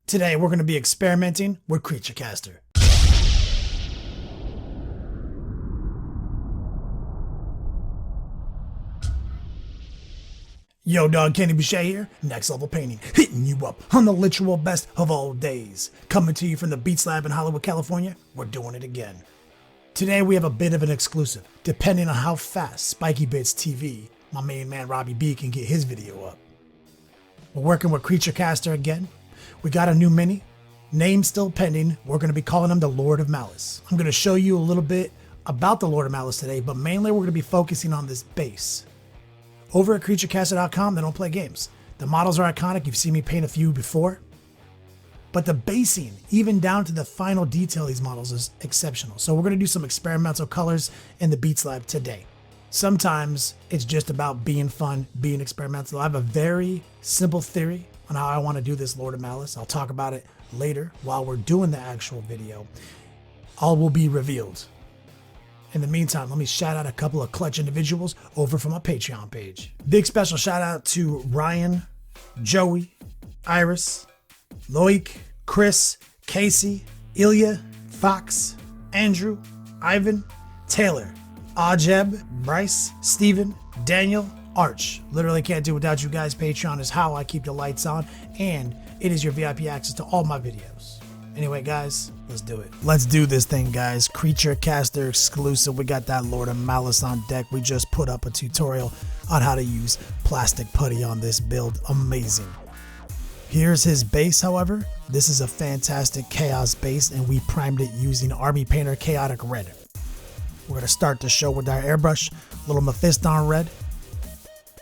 Today we're going to be experimenting with Creature Caster. Yo dog, Kenny Boucher here, Next Level Painting, hitting you up on the literal best of all days. Coming to you from the Beats Lab in Hollywood, California, we're doing it again. Today we have a bit of an exclusive, depending on how fast Spiky Bits TV, my main man Robbie B, can get his video up. We're working with Creature Caster again. We got a new mini, name still pending. We're going to be calling him the Lord of Malice. I'm going to show you a little bit about the Lord of Malice today, but mainly we're going to be focusing on this base. Over at creaturecaster.com, they don't play games. The models are iconic. You've seen me paint a few before. But the basing, even down to the final detail of these models, is exceptional. So we're going to do some experimental colors in the Beats Lab today. Sometimes it's just about being fun, being experimental. I have a very simple theory on how I want to do this Lord of Malice. I'll talk about it later while we're doing the actual video. All will be revealed. In the meantime, let me shout out a couple of clutch individuals over from my Patreon page. Big special shout out to Ryan, Joey, Iris, Loic, Chris, Casey, Ilya, Fox, Andrew, Ivan, Taylor, Ajeb, Bryce, Steven, Daniel, Arch. Literally can't do without you guys. Patreon is how I keep the lights on, and it is your VIP access to all my videos. Anyway, guys, let's do it. Let's do this thing, guys. Creature Caster exclusive. We got that Lord of Malice on deck. We just put up a tutorial on how to use plastic putty on this build. Amazing. Here's his base, however. This is a fantastic chaos base, and we primed it using Army Painter Chaotic Red. We're going to start the show with our airbrush, little Mephiston Red.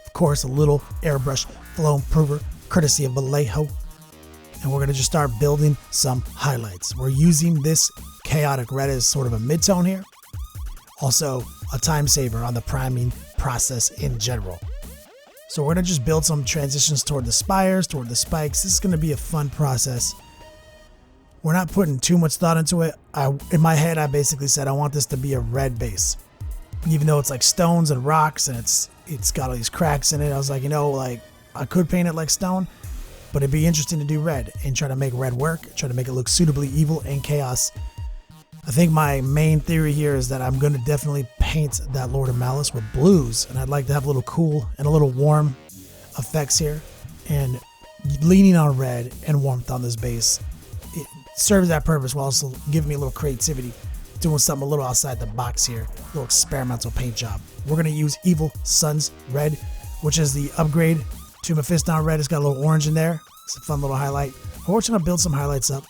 Of course, a little airbrush flow improver, courtesy of Vallejo. And we're going to just start building some highlights. We're using this chaotic red as sort of a mid-tone here. Also, a time saver on the priming process in general. So we're going to just build some transitions toward the spires, toward the spikes. This is going to be a fun process. We're not putting too much thought into it. In my head, I basically said I want this to be a red base. Even though it's like stones and rocks and it's got all these cracks in it, I was like, I could paint it like stone. But it'd be interesting to do red and try to make red work, try to make it look suitably evil and chaos. I think my main theory here is that I'm going to definitely paint that Lord of Malice with blues, and I'd like to have a little cool and a little warm effects here. And leaning on red and warmth on this base, it serves that purpose while also giving me a little creativity, doing something a little outside the box here, a little experimental paint job. We're going to use Evil Sun's Red, which is the upgrade to Mephiston Red. It's got a little orange in there. It's a fun little highlight. We're just going to build some highlights up.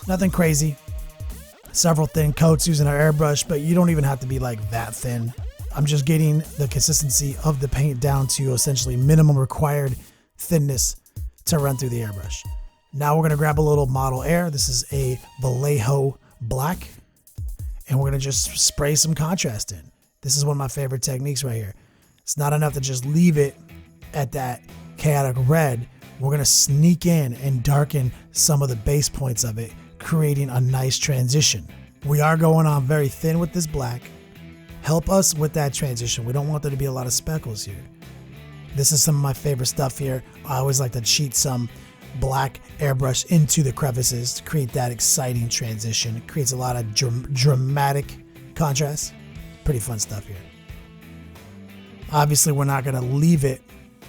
Nothing crazy. Several thin coats using our airbrush, but you don't even have to be like that thin. I'm just getting the consistency of the paint down to essentially minimum required thinness to run through the airbrush. Now we're going to grab a little model air. This is a Vallejo black, and we're going to just spray some contrast in. This is one of my favorite techniques right here. It's not enough to just leave it at that chaotic red. We're going to sneak in and darken some of the base points of it, creating a nice transition. We are going on very thin with this black. Help us with that transition. We don't want there to be a lot of speckles here. This is some of my favorite stuff here. I always like to cheat some black airbrush into the crevices to create that exciting transition. It creates a lot of dramatic contrast. Pretty fun stuff here. Obviously, we're not going to leave it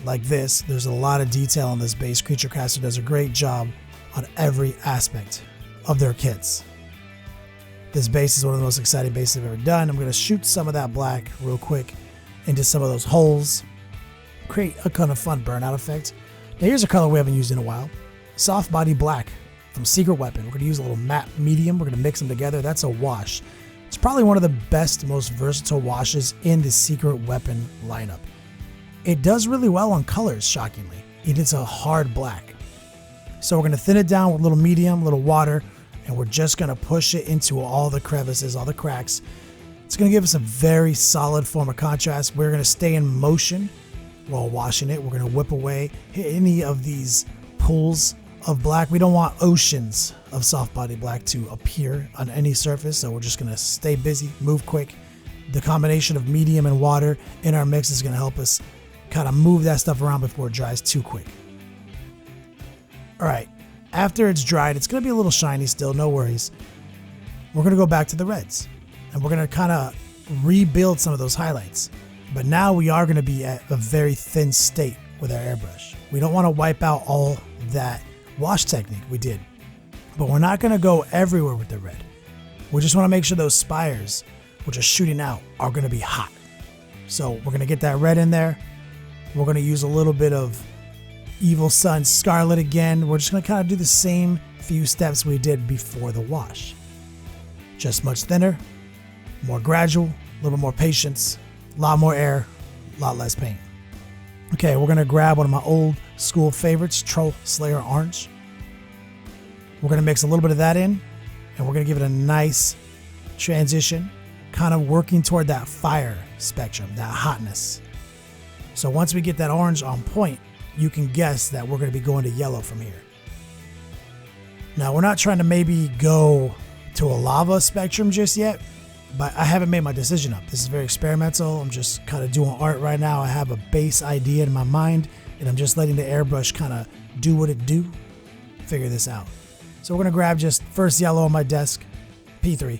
like this. There's a lot of detail on this base. Creature Caster does a great job on every aspect of their kits. This base is one of the most exciting bases I've ever done. I'm going to shoot some of that black real quick into some of those holes, create a kind of fun burnout effect. Now here's a color we haven't used in a while. Soft Body Black from Secret Weapon. We're going to use a little matte medium. We're going to mix them together. That's a wash. It's probably one of the best, most versatile washes in the Secret Weapon lineup. It does really well on colors, shockingly. It is a hard black. So we're going to thin it down with a little medium, a little water, and we're just going to push it into all the crevices, all the cracks. It's going to give us a very solid form of contrast. We're going to stay in motion while washing it. We're going to whip away any of these pools of black. We don't want oceans of soft body black to appear on any surface, so we're just going to stay busy, move quick. The combination of medium and water in our mix is going to help us kind of move that stuff around before it dries too quick. All right, After it's dried, it's going to be a little shiny still, no worries. We're going to go back to the reds, and we're going to kind of rebuild some of those highlights. But now we are going to be at a very thin state with our airbrush. We don't want to wipe out all that wash technique we did, but we're not going to go everywhere with the red. We just want to make sure those spires, which are shooting out, are going to be hot. So we're going to get that red in there. We're going to use a little bit of Evil Sun Scarlet again. We're just going to kind of do the same few steps we did before the wash. Just much thinner, more gradual, a little more patience, a lot more air, a lot less paint. Okay, we're going to grab one of my old school favorites, Troll Slayer Orange. We're going to mix a little bit of that in, and we're going to give it a nice transition, kind of working toward that fire spectrum, that hotness. So once we get that orange on point, you can guess that we're going to be going to yellow from here. Now, we're not trying to maybe go to a lava spectrum just yet, but I haven't made my decision up. This is very experimental. I'm just kind of doing art right now. I have a base idea in my mind, and I'm just letting the airbrush kind of do what it do, figure this out. So we're going to grab just first yellow on my desk, P3.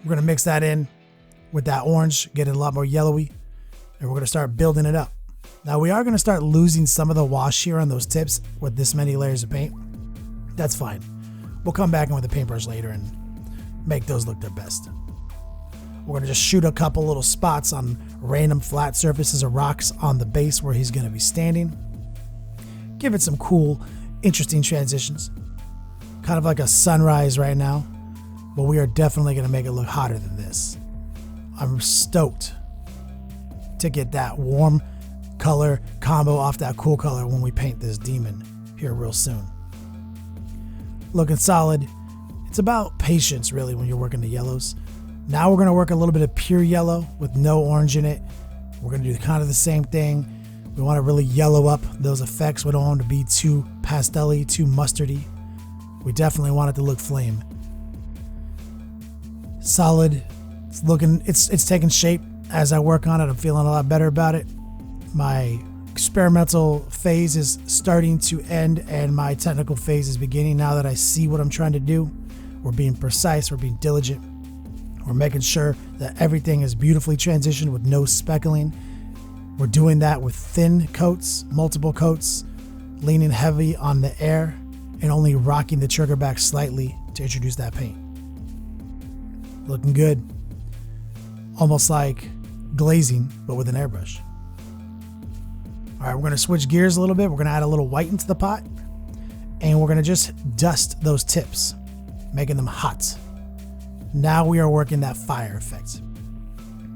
We're going to mix that in with that orange, get it a lot more yellowy, and we're going to start building it up. Now we are going to start losing some of the wash here on those tips with this many layers of paint. That's fine. We'll come back in with a paintbrush later and make those look their best. We're going to just shoot a couple little spots on random flat surfaces or rocks on the base where he's going to be standing. Give it some cool, interesting transitions. Kind of like a sunrise right now, but we are definitely going to make it look hotter than this. I'm stoked to get that warm color combo off that cool color when we paint this demon here real soon. Looking solid. It's about patience really when you're working the yellows. Now we're going to work a little bit of pure yellow with no orange in it. We're going to do kind of the same thing. We want to really yellow up those effects. We don't want them to be too pastel-y, too mustardy. We definitely want it to look flame. Solid. It's looking, it's taking shape as I work on it. I'm feeling a lot better about it. My experimental phase is starting to end and my technical phase is beginning now that I see what I'm trying to do. We're being precise, we're being diligent. We're making sure that everything is beautifully transitioned with no speckling. We're doing that with thin coats, multiple coats, leaning heavy on the air and only rocking the trigger back slightly to introduce that paint. Looking good. Almost like glazing, but with an airbrush. All right, we're going to switch gears a little bit. We're going to add a little white into the pot, and we're going to just dust those tips, making them hot. Now we are working that fire effect.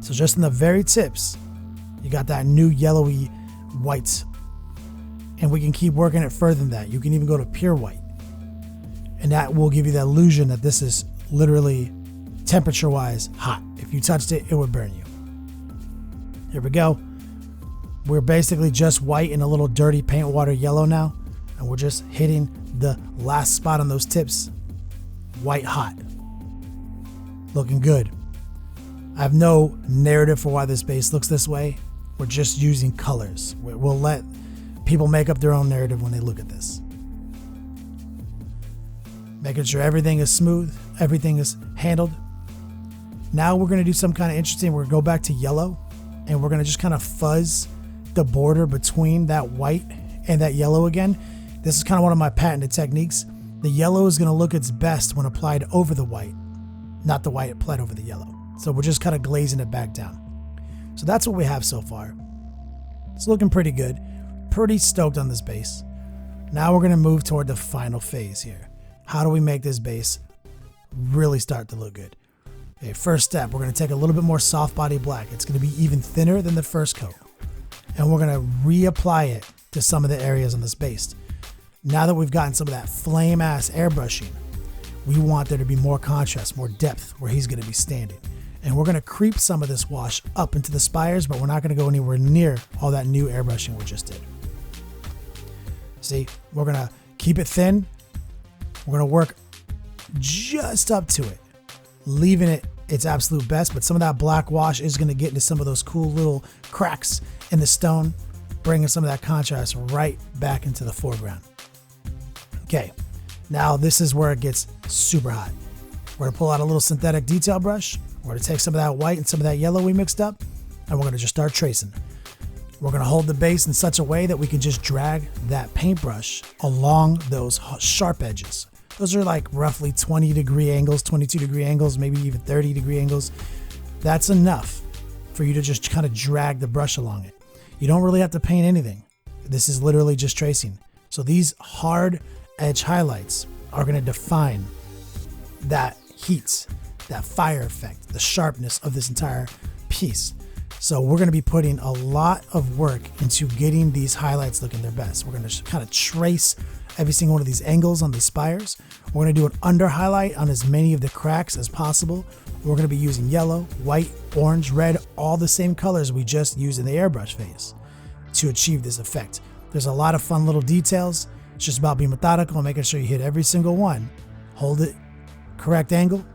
So just in the very tips, you got that new yellowy white, and we can keep working it further than that. You can even go to pure white, and that will give you the illusion that this is literally temperature-wise hot. If you touched it, it would burn you. Here we go. We're basically just white and a little dirty paint water yellow now, and we're just hitting the last spot on those tips. White hot. Looking good. I have no narrative for why this base looks this way. We're just using colors. We'll let people make up their own narrative when they look at this. Making sure everything is smooth, everything is handled. Now we're going to do some kind of interesting. We're going to go back to yellow, and we're going to just kind of fuzz the border between that white and that yellow again. This is kind of one of my patented techniques. The yellow is going to look its best when applied over the white, not the white applied over the yellow. So we're just kind of glazing it back down. So that's what we have so far. It's looking pretty good. Pretty stoked on this base. Now we're going to move toward the final phase here. How do we make this base really start to look good? Okay, first step, we're going to take a little bit more soft body black. It's going to be even thinner than the first coat. And we're going to reapply it to some of the areas on this base. Now that we've gotten some of that flame ass airbrushing, we want there to be more contrast, more depth where he's going to be standing. And we're going to creep some of this wash up into the spires, but we're not going to go anywhere near all that new airbrushing we just did. See, we're going to keep it thin. We're going to work just up to it, leaving it its absolute best, but some of that black wash is going to get into some of those cool little cracks in the stone, bringing some of that contrast right back into the foreground. Okay, now this is where it gets super hot. We're gonna pull out a little synthetic detail brush. We're gonna take some of that white and some of that yellow we mixed up, and we're gonna just start tracing. We're gonna hold the base in such a way that we can just drag that paintbrush along those sharp edges. Those are like roughly 20-degree angles, 22-degree angles, maybe even 30-degree angles. That's enough for you to just kind of drag the brush along it. You don't really have to paint anything. This is literally just tracing. So these hard edge highlights are gonna define that heat, that fire effect, the sharpness of this entire piece. So we're going to be putting a lot of work into getting these highlights looking their best. We're going to kind of trace every single one of these angles on these spires. We're going to do an under highlight on as many of the cracks as possible. We're going to be using yellow, white, orange, red, all the same colors we just used in the airbrush phase to achieve this effect. There's a lot of fun little details. It's just about being methodical and making sure you hit every single one. Hold it, correct angle,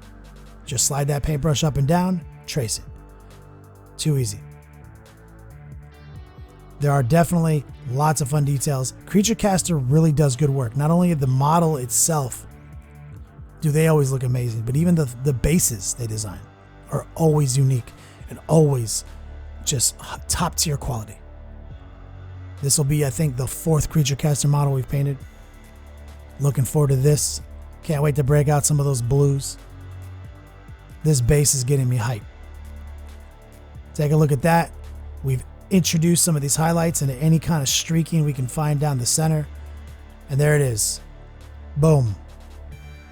just slide that paintbrush up and down, trace it. Too easy. There are definitely lots of fun details. Creature Caster really does good work. Not only the model itself do they always look amazing, but even the bases they design are always unique and always just top tier quality. This will be, I think, the 4th Creature Caster model we've painted. Looking forward to this. Can't wait to break out some of those blues. This base is getting me hyped. Take a look at that. We've introduced some of these highlights into any kind of streaking we can find down the center. And there it is. Boom.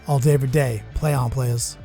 All day, every day. Play on, players.